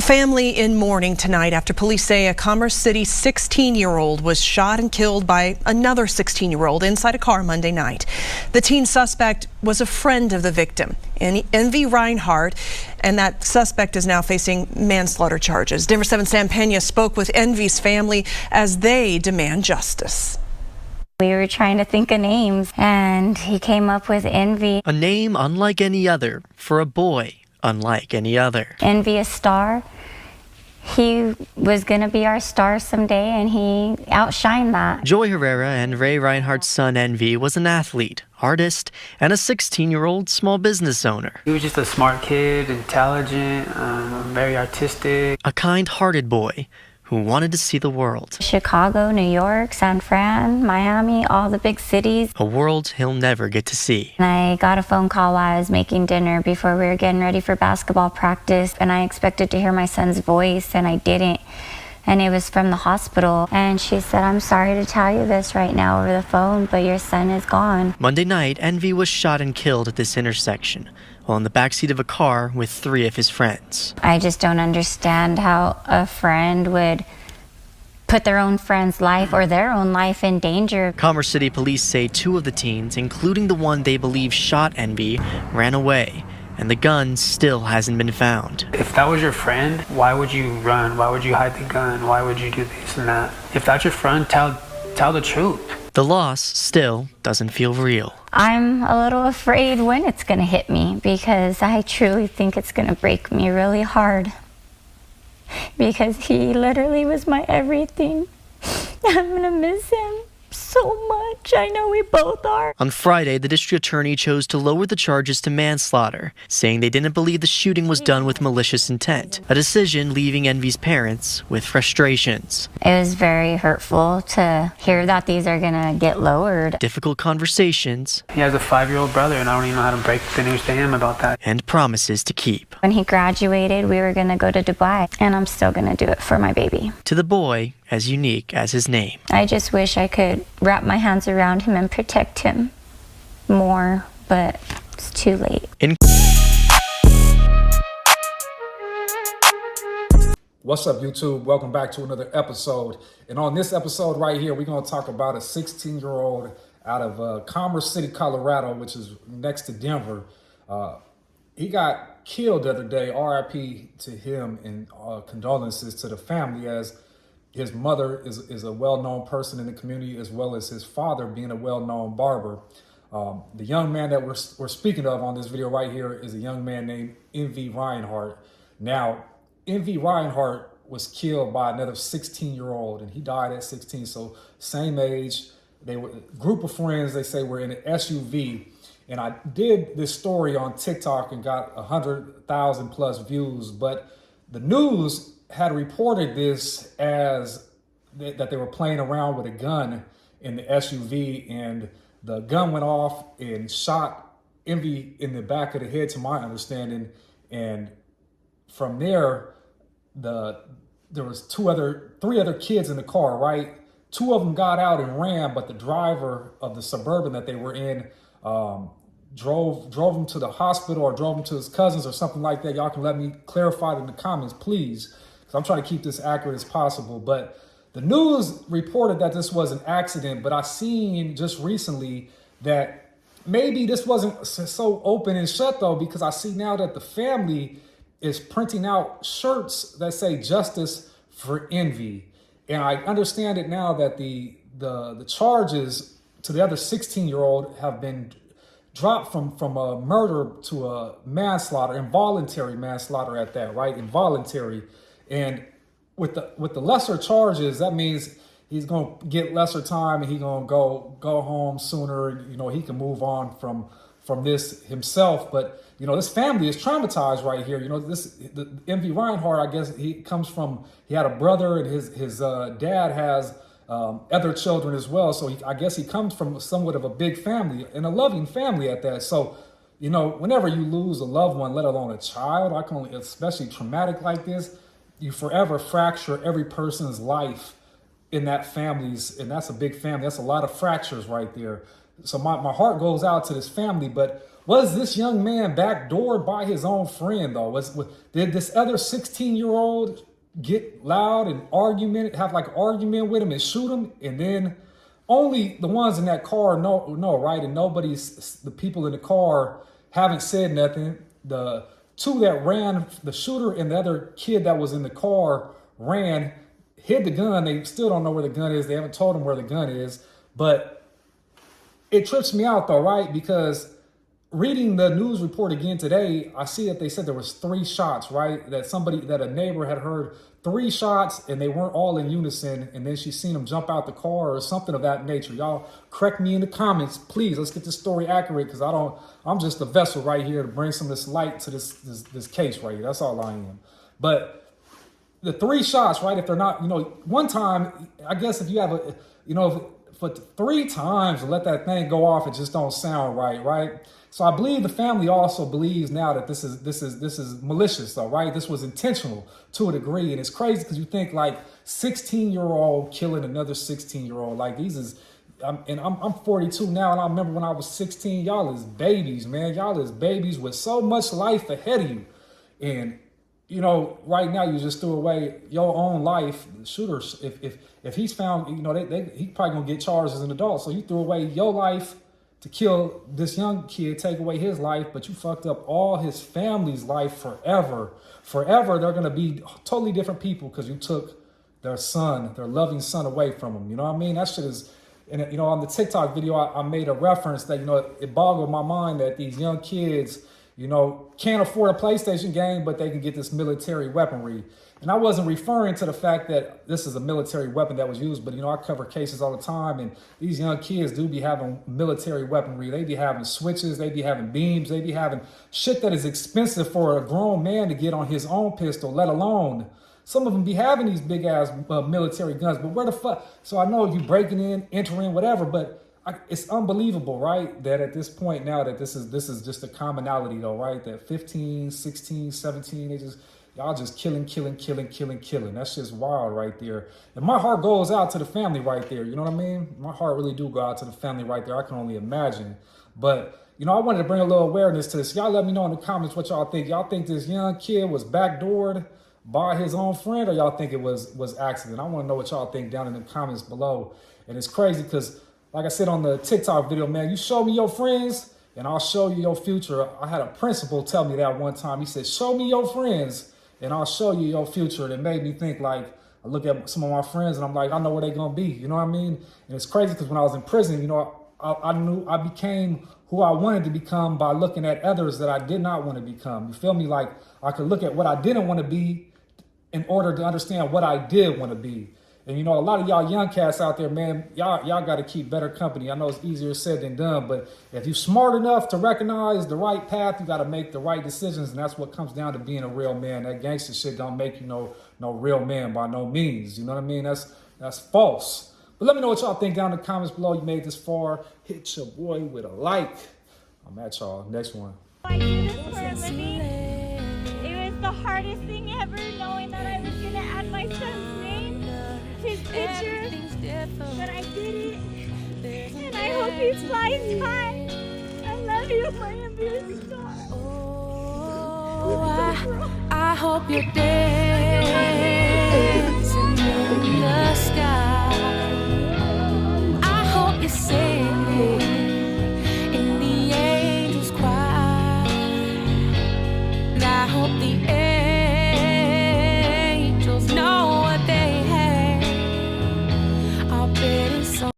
Family in mourning tonight after police say a Commerce City 16-year-old was shot and killed by another 16-year-old inside a car Monday night. The teen suspect was a friend of the victim, Envy Reinhardt, and that suspect is now facing manslaughter charges. Denver 7 Sam Pena spoke with Envy's family as they demand justice. We were trying to think of names, and he came up with Envy. A name unlike any other for a boy unlike any other. Envy, a star. He was going to be our star someday, and he outshined that. Joy Herrera and Ray Reinhardt's son Envy was an athlete, artist, and a 16-year-old small business owner. He was just a smart kid, intelligent, very artistic. A kind-hearted boy who wanted to see the world. Chicago, New York, San Fran, Miami, all the big cities. A world he'll never get to see. And I got a phone call while I was making dinner before we were getting ready for basketball practice, and I expected to hear my son's voice, and I didn't. And it was from the hospital, and she said, "I'm sorry to tell you this right now over the phone, but your son is gone." Monday night, Envy was shot and killed at this intersection while in the backseat of a car with 3 of his friends. I just don't understand how a friend would put their own friend's life or their own life in danger. Commerce City police say 2 of the teens, including the one they believe shot Envy, ran away, and the gun still hasn't been found. If that was your friend, why would you run? Why would you hide the gun? Why would you do this and that? If that's your friend, tell the truth. The loss still doesn't feel real. I'm a little afraid when it's going to hit me, because I truly think it's going to break me really hard. Because he literally was my everything. I'm going to miss him so much. I know we both are. On Friday, the district attorney chose to lower the charges to manslaughter, saying they didn't believe the shooting was done with malicious intent, a decision leaving Envy's parents with frustrations. It was very hurtful to hear that these are going to get lowered. Difficult conversations. He has a 5-year-old brother, and I don't even know how to break the news to him about that. And promises to keep. When he graduated, we were going to go to Dubai, and I'm still going to do it for my baby. To the boy as unique as his name. I just wish I could wrap my hands around him and protect him more, but it's too late. What's up, YouTube? Welcome back to another episode. And on this episode right here, we're going to talk about a 16-year-old out of Commerce City, Colorado, which is next to Denver. He got killed the other day. RIP to him, and condolences to the family, as his mother is a well-known person in the community, as well as his father being a well-known barber. The young man that we're speaking of on this video right here is a young man named Envy Reinhardt. Now, Envy Reinhardt was killed by another 16-year-old, and he died at 16, so same age. They were a group of friends, they say, were in an SUV. And I did this story on TikTok and got 100,000 plus views, but the news had reported this as that they were playing around with a gun in the SUV, and the gun went off and shot Envy in the back of the head, to my understanding. And from there, there was 3 other kids in the car, right? 2 of them got out and ran, but the driver of the Suburban that they were in drove him to the hospital, or drove him to his cousins or something like that. Y'all can let me clarify it in the comments, please, because I'm trying to keep this accurate as possible. But the news reported that this was an accident, but I seen just recently that maybe this wasn't so open and shut, though, because I see now that the family is printing out shirts that say "Justice for Envy." And I understand it now that the charges to the other 16-year-old have been dropped from a murder to a manslaughter, involuntary manslaughter at that, right? Involuntary. And with the lesser charges, that means he's going to get lesser time, and he's going to go home sooner. You know, he can move on from this himself. But, you know, this family is traumatized right here. You know, the Envy Reinhardt, I guess he had a brother, and his dad has other children as well. So I guess he comes from somewhat of a big family, and a loving family at that. So, you know, whenever you lose a loved one, let alone a child, especially traumatic like this, you forever fracture every person's life in that family's, and that's a big family. That's a lot of fractures right there. So my heart goes out to this family. But Was this young man backdoored by his own friend, though? Did this other 16-year-old get loud and have like an argument with him and shoot him? And then only the ones in that car know, right? And the people in the car haven't said nothing. The two that ran, the shooter and the other kid that was in the car ran, hid the gun. They still don't know where the gun is. They haven't told him where the gun is. But it trips me out, though, right? Because reading the news report again today, I see that they said there was 3 shots, right? That a neighbor had heard 3 shots and they weren't all in unison. And then she seen him jump out the car or something of that nature. Y'all correct me in the comments, please. Let's get this story accurate, because I'm just a vessel right here to bring some of this light to this case right here. That's all I am. But the 3 shots, right? If they're not, one time, I guess if you have but 3 times to let that thing go off, it just don't sound right, right? So I believe the family also believes now that this is malicious, though, right? This was intentional to a degree, and it's crazy because you think like 16-year-old killing another 16-year-old, like I'm 42 now, and I remember when I was 16. Y'all is babies, man. Y'all is babies with so much life ahead of you, and right now you just threw away your own life. The shooter, if he's found, he probably gonna get charged as an adult. So you threw away your life to kill this young kid, take away his life, but you fucked up all his family's life forever. Forever, they're gonna be totally different people because you took their son, their loving son, away from them. You know what I mean? That shit is, and on the TikTok video, I made a reference that it boggled my mind that these young kids, can't afford a PlayStation game, but they can get this military weaponry. And I wasn't referring to the fact that this is a military weapon that was used, but I cover cases all the time, and these young kids do be having military weaponry. They be having switches, they be having beams, they be having shit that is expensive for a grown man to get on his own pistol, let alone some of them be having these big ass military guns. But where the fuck? So I know you breaking in, entering, whatever, but it's unbelievable, right? That at this point now that this is just a commonality, though, right? That 15, 16, 17, y'all just killing. That's just wild right there. And my heart goes out to the family right there. You know what I mean? My heart really do go out to the family right there. I can only imagine. But, I wanted to bring a little awareness to this. Y'all let me know in the comments what y'all think. Y'all think this young kid was backdoored by his own friend, or y'all think it was accident? I want to know what y'all think down in the comments below. And it's crazy because, like I said on the TikTok video, man, you show me your friends and I'll show you your future. I had a principal tell me that one time. He said, show me your friends and I'll show you your future. And it made me think, like, I look at some of my friends and I'm like, I know where they're going to be. You know what I mean? And it's crazy because when I was in prison, I knew I became who I wanted to become by looking at others that I did not want to become. You feel me? Like, I could look at what I didn't want to be in order to understand what I did want to be. And a lot of y'all young cats out there, man, y'all got to keep better company. I know it's easier said than done, but if you're smart enough to recognize the right path, you got to make the right decisions, and that's what comes down to being a real man. That gangster shit don't make you no real man by no means. You know what I mean? That's false. But let me know what y'all think down in the comments below. You made this far. Hit your boy with a like. I'm at y'all. Next one. I do this for a living. It was the hardest thing ever, knowing that I was going to add my son's name, his picture, but I did it, and I hope he flies high. I love you, my Envy Reinhardt. I hope you're dead.